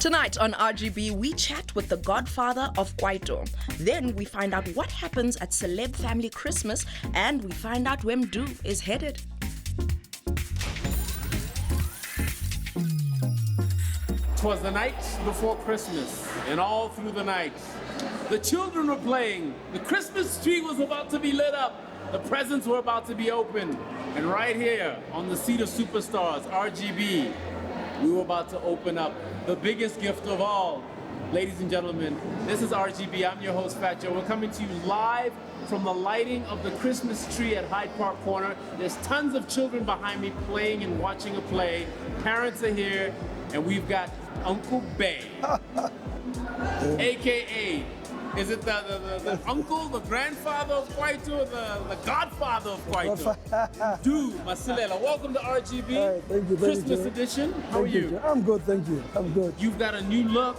Tonight on RGB, we chat with the godfather of Kwaito. Then we find out what happens at Celeb Family Christmas, and we find out where Mdu is headed. Twas the night before Christmas, and all through the night, the children were playing. The Christmas tree was about to be lit up. The presents were about to be opened. And right here on the seat of superstars, RGB, we were about to open up the biggest gift of all. Ladies and gentlemen, this is RGB. I'm your host, Fat Joe. We're coming to you live from the lighting of the Christmas tree at Hyde Park Corner. There's tons of children behind me playing and watching a play. Parents are here, and we've got Uncle Bae, AKA, is it the uncle, the grandfather of Kwaito, the godfather of Kwaito? Dude, Masilela, welcome to RGB. Thank you, Christmas edition. How are you? I'm good, thank you. I'm good. You've got a new look.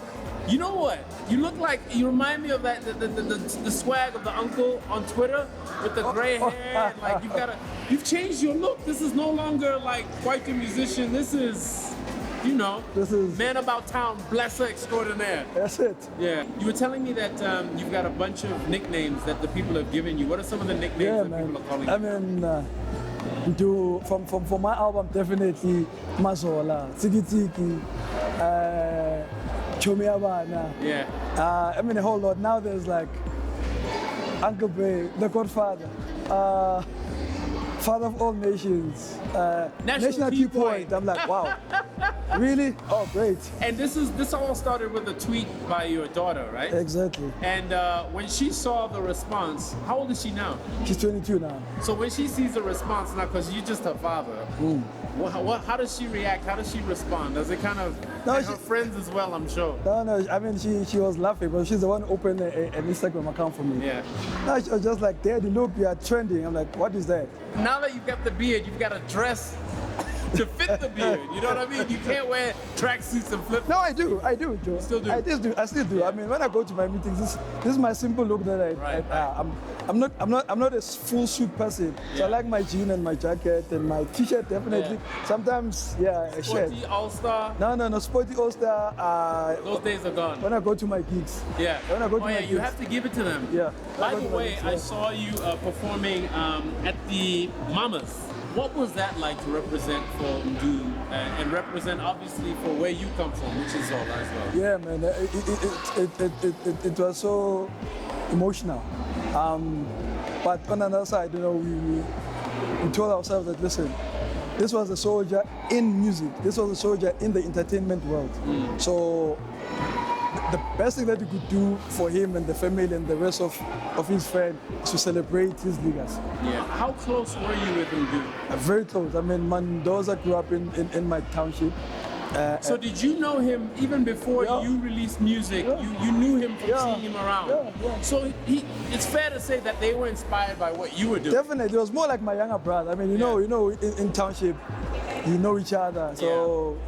You know what? You look like, you remind me of that the swag of the uncle on Twitter with the gray hair. Like you've changed your look. This is no longer like Kwaito musician. This is, you know, man about town, blesser extraordinaire. That's it. Yeah. You were telling me that you've got a bunch of nicknames that the people have given you. What are some of the nicknames that people are calling you? I mean, for my album, definitely Masola, Tiki Tiki, Chomiabana. Yeah. I mean, a whole lot. Now there's like Uncle Bae, the Godfather, Father of all nations, National Key Point. I'm like, wow, really? Oh, great. And this all started with a tweet by your daughter, right? Exactly. And when she saw the response, how old is she now? She's 22 now. So when she sees the response now, because you're just her father, how does she react? How does she respond? Does it kind of, and her friends as well, I'm sure. No, I mean, she was laughing, but she's the one who opened an Instagram account for me. Yeah. No, she was just like, Daddy, look, you are trending. I'm like, what is that? Now that you've got the beard, you've got to dress to fit the beard. You know what I mean? You can't wear tracksuits and flip. No, I do, Joe. Still do? I still do. I mean, when I go to my meetings, this is my simple look that I'm not a full suit person. Yeah. So I like my jean and my jacket and my t-shirt definitely. Yeah. Sometimes, a shirt. Sporty all-star? No, sporty all-star. Those days are gone. When I go to my gigs. Yeah. When I go to my gigs. You have to give it to them. Yeah. By the way, I saw you performing at the Mamas. What was that like to represent for Mdu and represent obviously for where you come from, which is Zola as well? Yeah, man, it was so emotional. But on another side, you know, we told ourselves that, listen, this was a soldier in music. This was a soldier in the entertainment world. So the best thing that we could do for him and the family and the rest of his friends is to celebrate his legacy. Yeah. How close were you with Mdu? Very close. I mean, Mandoza grew up in my township. So did you know him even before you released music? You knew him from seeing him around. Yeah. So it's fair to say that they were inspired by what you were doing. Definitely, it was more like my younger brother. I mean, you know, in township, you know each other. So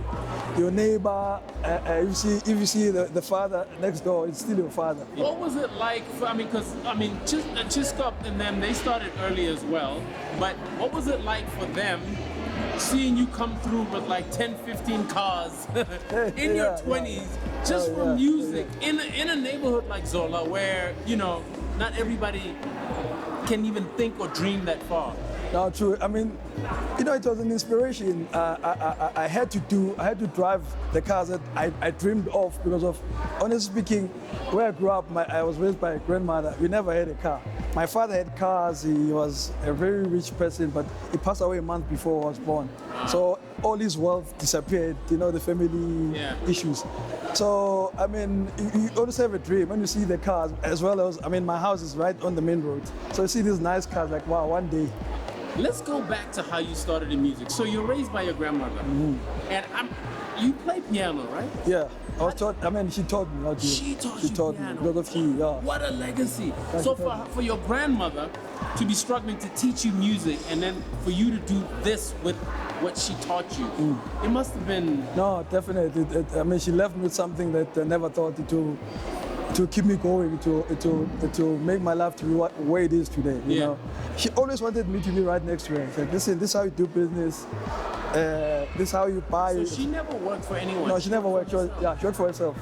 your neighbor, if you see the father next door, it's still your father. What was it like? Because Chiskop and them, they started early as well. But what was it like for them? Seeing you come through with like 10, 15 cars in your 20s, just from music, in a neighborhood like Zola, where, you know, not everybody can even think or dream that far. No, true. I mean, you know, it was an inspiration. I had to drive the cars that I dreamed of because of, honestly speaking, where I grew up, I was raised by a grandmother. We never had a car. My father had cars. He was a very rich person, but he passed away a month before I was born. So all his wealth disappeared, you know, the family issues. So, I mean, you always have a dream when you see the cars, as well as, I mean, my house is right on the main road. So you see these nice cars, like, wow, one day. Let's go back to how you started in music. So you're raised by your grandmother, and you play piano, right? Yeah, I was taught. I mean, she taught me how to. She taught me because of she. Yeah. What a legacy! So for your grandmother to be struggling to teach you music, and then for you to do this with what she taught you, it must have been. No, definitely. I mean, she left me with something that I never thought it to keep me going, to make my life to be where it is today. You know, she always wanted me to be right next to her. She's like, listen, this is how you do business. this is how you buy. So she never worked for anyone? No, she never worked. She worked for herself.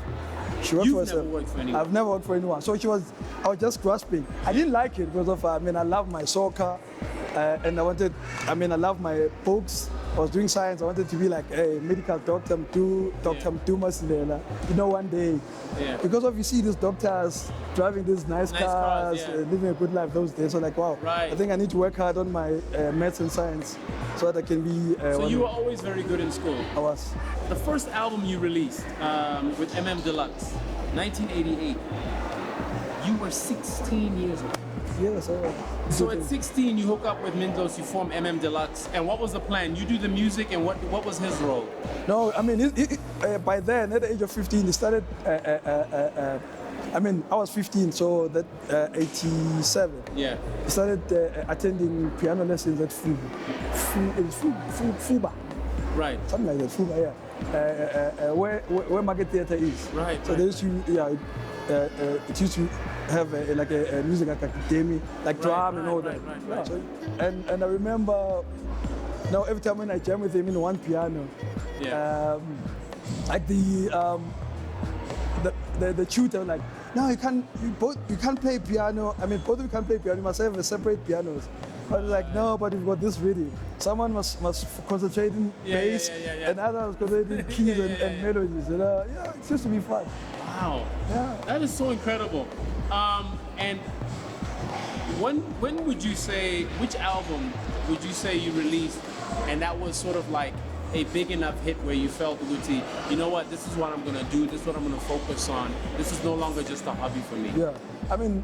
She worked You've for herself. never worked for anyone? I've never worked for anyone. So I was just grasping. I didn't like it because of, I love my soccer, and I love my books. I was doing science. I wanted to be like a medical doctor, Dr. Masilela. One day. Yeah. Because of you see these doctors driving these nice cars, yeah. living a good life those days. So like, wow, Right. I think I need to work hard on my maths and science so that I can be. So you were always very good in school. I was. The first album you released with Deluxe, 1988, you were 16 years old. Yes, I was. So at 16, you hook up with Mindos, you form Deluxe. And what was the plan? You do the music, and what was his role? No, by then, at the age of 15, he started. I was 15, so that 87. Yeah. He started attending piano lessons at Fuba. Right. Something like that, Fuba, yeah. Where Market Theatre is. Right. So they used to, it used to have a music academy, like drum and all that. Right. So, and I remember, every time when I jam with him in one piano, like the tutor was like, no, you can't play piano. Both of you can't play piano. You must have a separate pianos. I was like, no, but we've got this ready. Someone must concentrate in bass, and others concentrate in keys and melodies. It used to be fun. Wow. Yeah. That is so incredible. And when would you say, which album would you say you released, and that was sort of like a big enough hit where you felt, Uguti, you know what, this is what I'm gonna do, this is what I'm gonna focus on, this is no longer just a hobby for me? Yeah,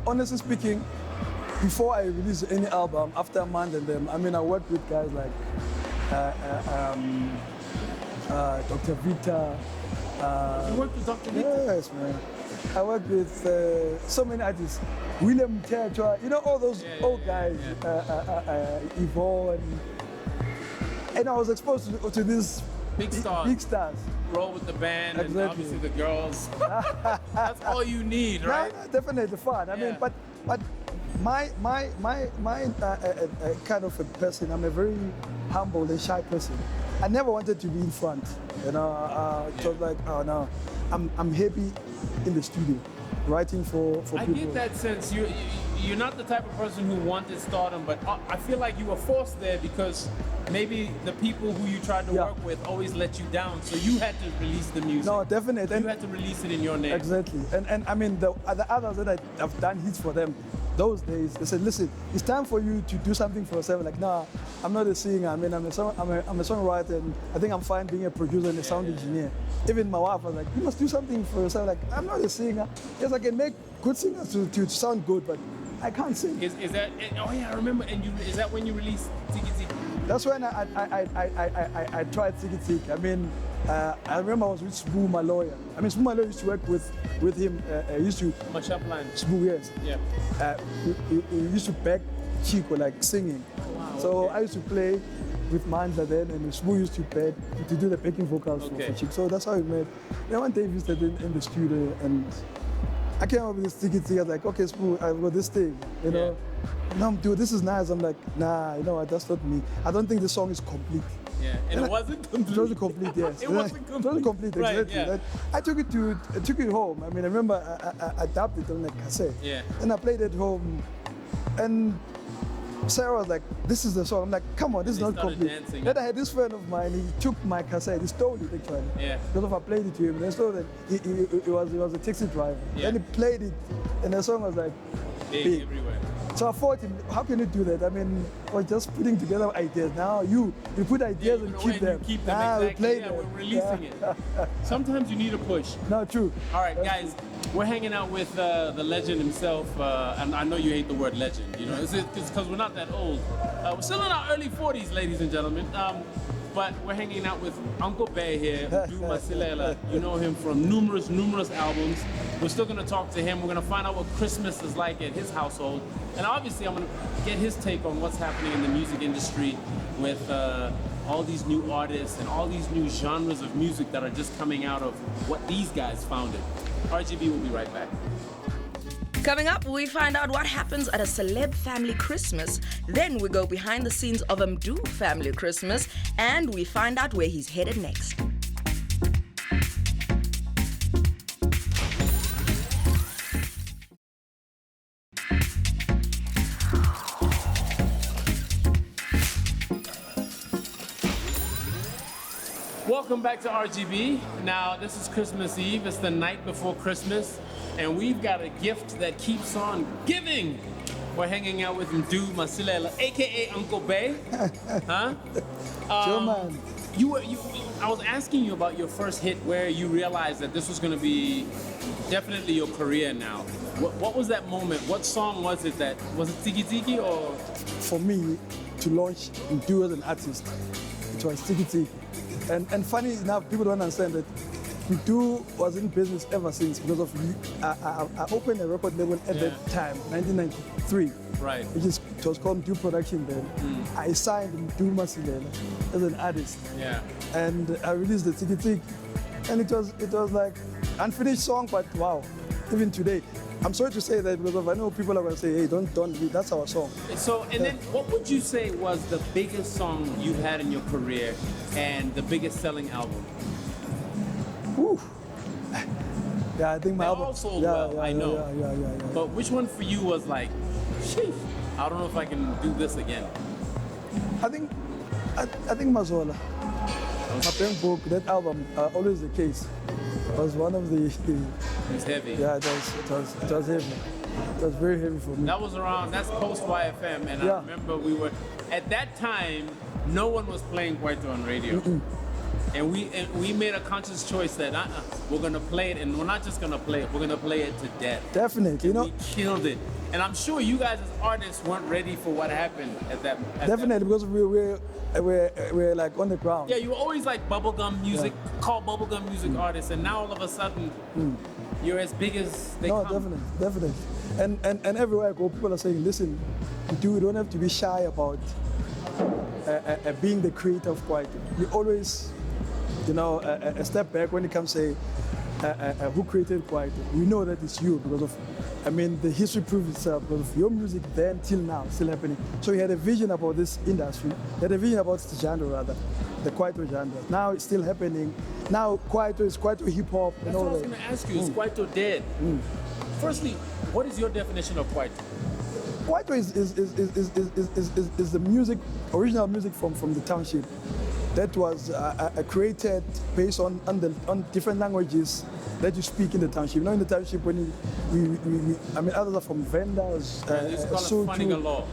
honestly speaking, before I release any album, after a month and them, I worked with guys like Dr. Vita. You worked with Dr. Vita? Yes, man. I worked with so many artists. William Tetra, all those old guys, Yvonne, and I was exposed to these big stars. Big stars. Roll with the band, Exactly. and obviously the girls. That's all you need, right? No, definitely fun. But my kind of a person. I'm a very humble and shy person. I never wanted to be in front. It was like, oh no, I'm happy in the studio, writing for people. I get that sense. You're not the type of person who wanted stardom, but I feel like you were forced there because maybe the people who you tried to work with always let you down, so you had to release the music. No, definitely. You had to release it in your name. Exactly. And the others that I've done hits for them, those days, they said, listen, it's time for you to do something for yourself. Like, nah, I'm not a singer. I'm a songwriter, and I think I'm fine being a producer and a sound engineer. Even my wife was like, you must do something for yourself. Like, I'm not a singer. Yes, I can make good singers to sound good, but I can't sing. Is that? Oh yeah, I remember. And is that when you released Tiki Tiki? That's when I tried Tiki Tiki. I remember I was with Sbu, my lawyer. Sbu, my lawyer used to work with him. He used to. Mashaplan. Sbu, yes. Yeah. He used to back Chico, like singing. Wow, so okay. I used to play with Manza then, and Sbu used to do the backing vocals for Chico. So that's how we met. Then one day we started in the studio, and I came up with this Tiki Tiki. I was like, okay, Sbu, I've got this thing, No, dude, this is nice. I'm like, nah, that's not me. I don't think the song is complete. Yeah, and it wasn't complete. It wasn't complete, yes. It wasn't complete. It wasn't complete, Right, exactly. yeah. I took it home. I remember I dubbed it on a cassette. Yeah. And I played it home, and Sarah was like, this is the song. I'm like, come on, this is not complete. Dancing. Then I had this friend of mine, he took my cassette, he stole it actually. Yeah. Because if I played it to him, and I saw that he was a taxi driver. Yeah. Then he played it, and the song was like, Big everywhere. so I thought, how can you do that? I was just putting together ideas. Now you put ideas and keep them. You keep them, now exactly. we play them. We're releasing it. Sometimes you need a push. No, true. All right, That's guys, we're hanging out with the legend himself, and I know you hate the word legend, it's because we're not that old. We're still in our early 40s, ladies and gentlemen, but we're hanging out with Uncle Bae here, who do Masilela. You know him from numerous albums. We're still going to talk to him. We're going to find out what Christmas is like at his household, and obviously I'm going to get his take on what's happening in the music industry with all these new artists and all these new genres of music that are just coming out of what these guys founded. RGB will be right back. Coming up, we find out what happens at a celeb family Christmas. Then we go behind the scenes of a Mdu family Christmas, and we find out where he's headed next. Welcome back to RGB. Now, this is Christmas Eve. It's the night before Christmas, and we've got a gift that keeps on giving. We're hanging out with Mdu Masilela, aka Uncle Bae. Huh? Sure, man. I was asking you about your first hit, where you realized that this was going to be definitely your career now. What was that moment? What song was it? Was it Tiki Tiki or? For me, to launch Mdu as an artist, it was Tiki Tiki. And funny enough, people don't understand that Mdu was in business ever since because of I opened a record label at that time, 1993. Right. It was called Mdu Production then. I signed Mdu Masilela as an artist. Yeah. And I released the Tiki Tiki. And it was like unfinished song, but wow, even today. I'm sorry to say that because I know people are going to say, hey, don't, that's our song. So, and then what would you say was the biggest song you've had in your career and the biggest selling album? Whew. Yeah, I think my They album. all sold well, I know. Yeah. But which one for you was like, sheesh, I don't know if I can do this again? I think Mazola. My pen book, that album, always the case, was one of the. It was heavy. Yeah, it was heavy. It was very heavy for me. That's post YFM, and I remember at that time, no one was playing Kwaito on radio. And we made a conscious choice that we're gonna play it, and we're not just gonna play it, we're gonna play it to death. Definitely, We killed it. And I'm sure you guys as artists weren't ready for what happened at that. Definitely, because we're like on the ground. Yeah, you were always like bubblegum music, called bubblegum music artists, and now all of a sudden, you're as big as they come. No, definitely. And everywhere I go, people are saying, listen, you don't have to be shy about being the creator of Kwaito. You always, a step back when it comes to who created Kwaito. We know that it's you because of, the history proves itself because of your music then till now, still happening. So you had a vision about this industry. You had a vision about the genre rather, the Kwaito genre. Now it's still happening. Now Kwaito is Kwaito hip hop. That's what I was going to ask you. Is Kwaito dead? Firstly, what is your definition of Kwaito? Kwaito is the music, original music from the township that was created based on different languages that you speak in the township. You know, in the township, when others are from vendors, so law.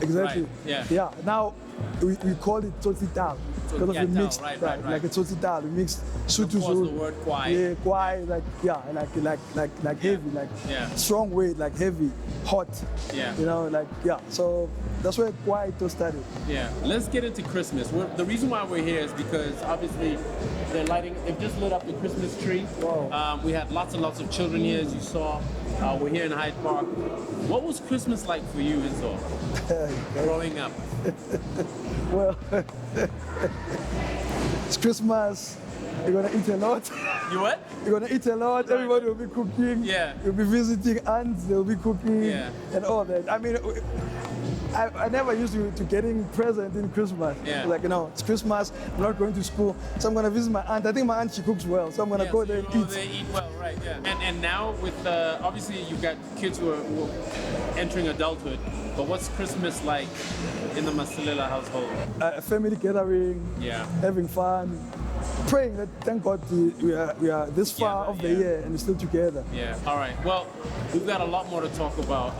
Exactly. Right. Yeah. Now we call it Tsotsital because we mixed right. like a Tsotsital. We mixed Sutu. The word kwai. Yeah, kwai, like heavy, strong weight, like heavy, hot. Yeah. So that's where Kwaito started. Yeah. Let's get into Christmas. The reason why we're here is because obviously they've just lit up the Christmas tree. Wow. We had lots and lots of children here, as you saw. We're here in Hyde Park. What was Christmas like for you, Izzo, growing up? Well, it's Christmas. You're gonna eat a lot. You what? You're gonna eat a lot. Right. Everybody will be cooking. Yeah. You'll be visiting aunts. They'll be cooking. Yeah. And all that. I never used to getting present in Christmas. Yeah. Like, it's Christmas, I'm not going to school, so I'm going to visit my aunt. I think my aunt, she cooks well, so I'm going to go there and eat. They eat well, right, yeah. And now with, obviously you've got kids who are entering adulthood, but what's Christmas like in the Masilela household? Family gathering, having fun, praying that, thank God, we are this far of the year and we're still together. Yeah, all right. Well, we've got a lot more to talk about.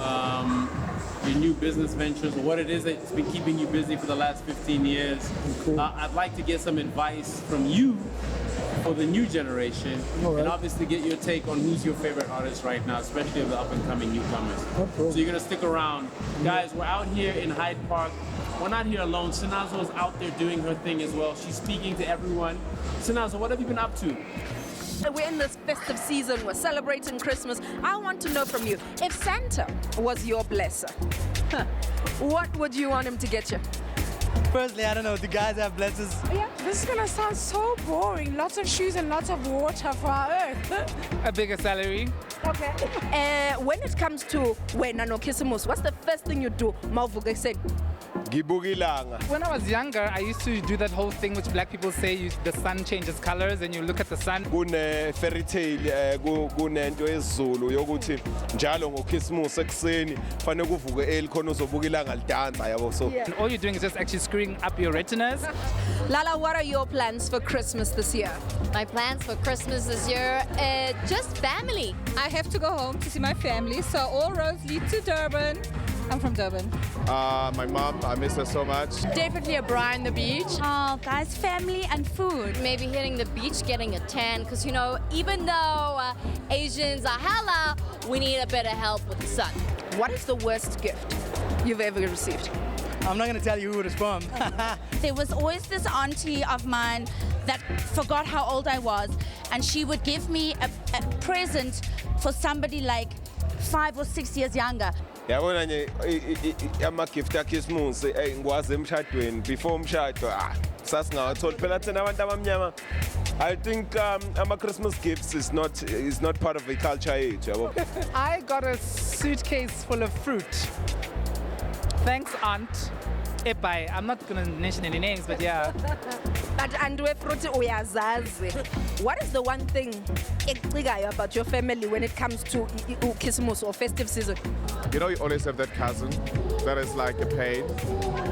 Your new business ventures, what it is that's been keeping you busy for the last 15 years. Cool. I'd like to get some advice from you for the new generation, and obviously get your take on who's your favorite artist right now, especially of the up-and-coming newcomers. So you're gonna stick around. Guys, we're out here in Hyde Park. We're not here alone. Sinazo's out there doing her thing as well. She's speaking to everyone. Sinazo, what have you been up to? We're in this festive season, we're celebrating Christmas. I want to know from you, if Santa was your blesser, what would you want him to get you? Firstly, I don't know, do guys have blessings? Yeah, this is gonna sound so boring. Lots of shoes and lots of water for our earth. A bigger salary. Okay. When it comes to wena no Kisimus, what's the first thing you do? Mawuvuka said. When I was younger, I used to do that whole thing which black people say the sun changes colors and you look at the sun. Kune fairy tale kunento yesiZulu yokuthi njalo ngoKhisimusi ekuseni fanele kuvuke early khona uzobuka ilanga lidansa yabo so And all you're doing is just actually screwing up your retinas. Lala, what are your plans for Christmas this year? My plans for Christmas this year, just family. I have to go home to see my family, so all roads lead to Durban. I'm from Durban. my mom, I miss her so much. Definitely a bra on the beach. Oh, guys, family and food. Maybe hitting the beach, getting a tan, because you know, even though Asians are hella, we need a bit of help with the sun. What is the worst gift you've ever received? I'm not going to tell you who it is from. There was always this auntie of mine that forgot how old I was, and she would give me a present for somebody like 5 or 6 years younger. Yabona nje ama gift kaKhisimusi ngikwazi emshadweni before umshado sasingawatholi phela thina abantu abamnyama. I think ama Christmas gifts is not part of the culture yethu yabo. I got a suitcase full of fruit. Thanks, Aunt Ebai. I'm not going to mention any names, but yeah. But andwe fruit uyazazi. What is the one thing ekucigayo about your family when it comes to Kisimus or festive season? You know, you always have that cousin that is like a pain.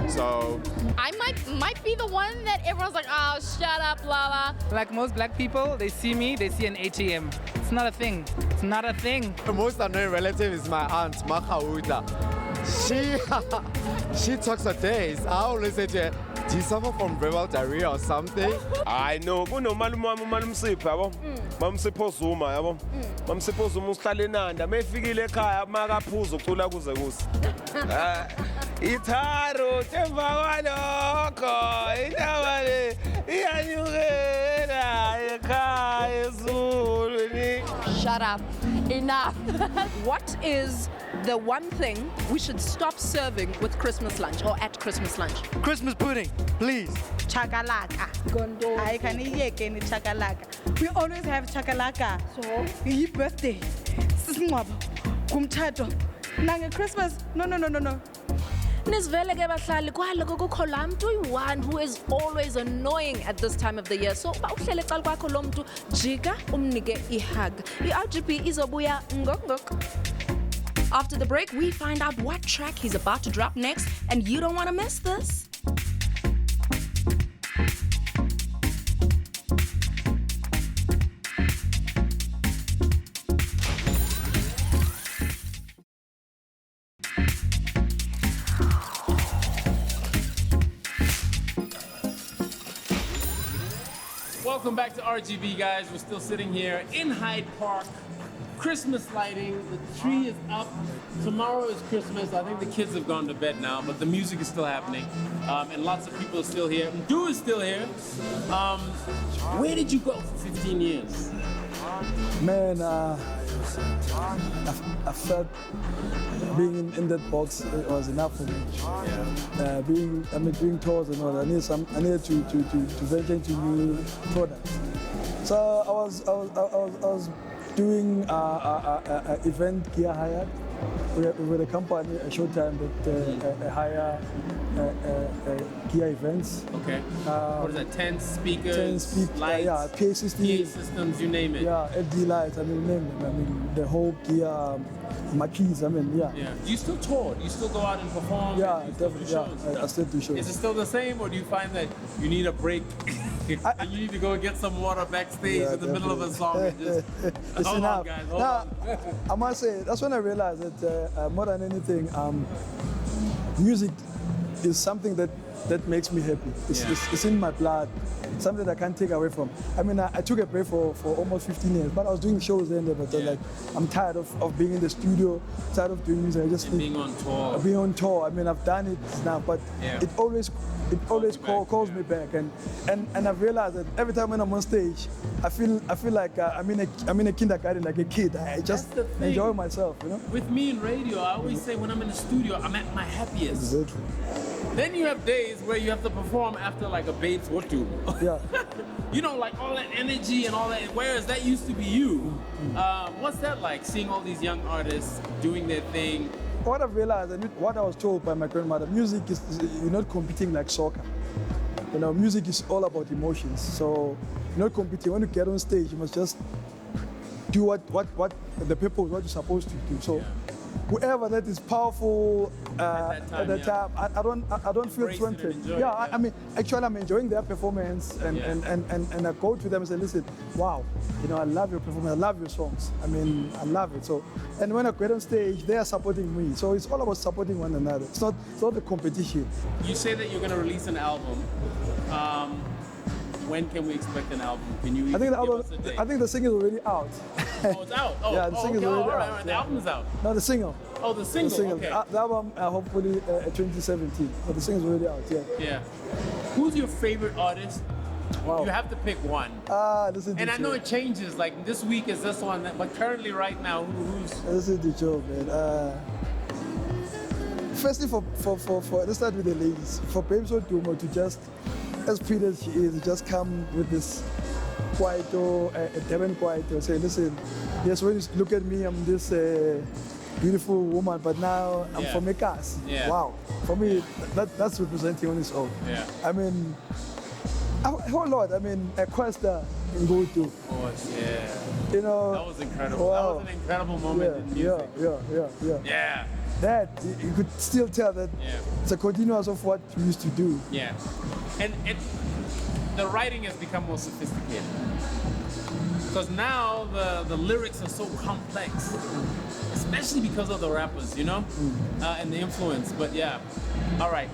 So I might be the one that everyone's like, oh, shut up, Lala. Like most black people, they see me, they see an ATM. It's not a thing. It's not a thing. The most annoying relative is my aunt, Makauda. She talks for days. I always say to her, do you suffer from verbal diarrhea or something? I know kunomalume wami umalumsipho yabo. Mamsipho Zuma yabo. Mamsipho Zuma uhlala eNanda mefikile ekhaya makaphuza ucula kuze kusi. Itharo temva kwalokho indaba le iyanyukela ekhaya ezulwini. Shut up. Enough. What is the one thing we should stop serving with Christmas lunch or at Christmas lunch? Christmas pudding, please. Chakalaka. I can eat any chakalaka. We always have chakalaka. So, your birthday, sisingcwabo, kumtshato, nange Christmas. No. Nisvele ke bahlali kwaloko kukho laa mntu uyi-one who is always annoying at this time of the year. So uba uhlele ecala kwakho lo mntu jika umnike ihug. I-RGB izobuya ngok. After the break, we find out what track he's about to drop next, and you don't want to miss this. Welcome back to RGB, guys. We're still sitting here in Hyde Park. Christmas lighting, the tree is up. Tomorrow is Christmas. I think the kids have gone to bed now, but the music is still happening. And lots of people are still here. Du is still here. Where did you go for 15 years? Man, I felt being in that box was enough for me. Doing tours and all. I needed to venture into new products. So I was doing event gear hire with a company, a Showtime that hire gear events. Okay. What is that? 10 speakers, lights, yeah, PA systems, you name it. Yeah, LED lights. Name them. The whole gear, marquees. Yeah. Do you still tour? Do you still go out and perform? Yeah, and do definitely. shows? I still do shows. Is it still the same, or do you find that you need a break? And you need to go get some water backstage in the middle of a song and just it's hold enough. on, guys. Hold on. I must say, that's when I realized that more than anything, music is something that makes me happy. It's in my blood. Something that I can't take away from. I took a break for almost 15 years, but I was doing shows then, but I was like, I'm tired of being in the studio, tired of doing music. I just being on tour. Being on tour. I've done it now, but it always calls me back, and I've realized that every time when I'm on stage, I feel like I'm in a kindergarten like a kid. I just enjoy myself, With me in radio, I always say when I'm in the studio, I'm at my happiest. Exactly. Then you have days days where you have to perform after like a Babe Fotu. Yeah. You know, like all that energy and all that, whereas that used to be you. What's that like, seeing all these young artists doing their thing? What I've realized, and what I was told by my grandmother, music is you're not competing like soccer. You know, music is all about emotions. So you're not competing. When you get on stage, you must just do what the people, what you're supposed to do. So whoever that is powerful at that time, I don't feel Embrace it and threatened. enjoy Yeah, it, I mean, actually, I'm enjoying their performance, and I go to them and say, listen, wow, you know, I love your performance, I love your songs. I mean, I love it. So, and when I get on stage, they are supporting me. So it's all about supporting one another. It's not a competition. You say that you're gonna release an album. When can we expect an album? Can you I think the give album, us a date? I think the single is already out. Oh, it's out. Oh, Yeah, the single is okay. already All right, out. all right. The album is out. No, the single. Oh, the single. The single. Okay. The album, hopefully 2017. But the single is already out. Yeah. Yeah. Who's your favorite artist? Wow. You have to pick one. Listen to And I know Joe. it changes. Like this week is this one, but currently right now, who's? Listen to Joe, man. Firstly, let's start with the ladies. For Babe Fotu to just, as pretty as she is, just come with this kwaito, Devon kwaito, say, listen, yes, when you look at me, I'm this beautiful woman, but now I'm from Mekas. Yeah. Wow. For me, that's representing on its own. Yeah. I mean, a whole lot. I mean, Questa in Go-To. Of course, yeah. You know. That was incredible. Wow. That was an incredible moment in music. Yeah. Yeah. That, you could still tell that it's a continuous of what we used to do. Yeah. And the writing has become more sophisticated. Because now the lyrics are so complex, especially because of the rappers, you know, and the influence. But yeah, all right.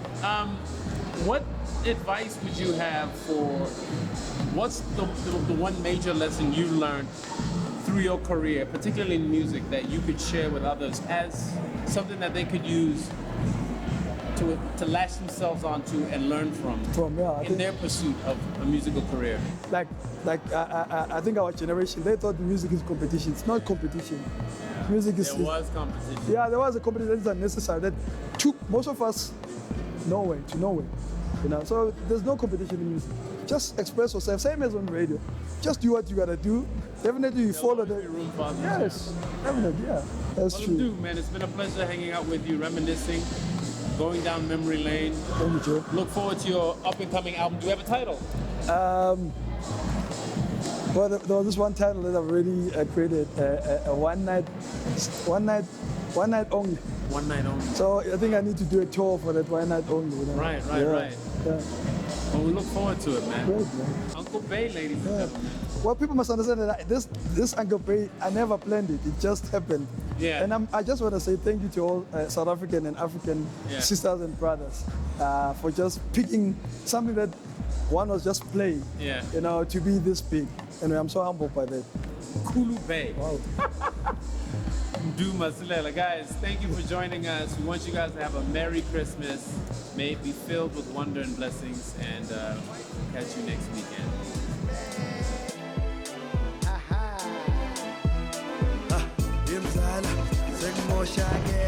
What advice would you have for what's the one major lesson you learned through your career, particularly in music, that you could share with others as something that they could use to latch themselves onto and learn from in their pursuit of a musical career? I think our generation, they thought music is competition. It's not competition. Music is. There was competition. Yeah, there was a competition that is unnecessary that took most of us nowhere. You know, so there's no competition in music. Just express yourself, same as on radio. Just do what you gotta do. Definitely you follow the. Room for others. Yes, definitely, yeah. That's true. Dude, man, it's been a pleasure hanging out with you, reminiscing, going down memory lane. Thank you, Joe. Look forward to your up and coming album. Do you have a title? Well, there was this one title that I've already created, one night only. One night only. So I think I need to do a tour for that one night only. You know? Right. Yeah. Well, we look forward to it, man. Great, man. Uncle Bae, ladies and gentlemen. Well, people must understand that this Uncle Bae, I never planned it. It just happened. Yeah. And I just want to say thank you to all South African and African sisters and brothers for just picking something that one was just playing. Yeah. You know, to be this big. And I'm so humbled by that. Kulu Bae. Wow. Do Masilela. Guys, thank you for joining us. We want you guys to have a Merry Christmas. May it be filled with wonder and blessings. And catch you next weekend. Imzala, sengimoshake.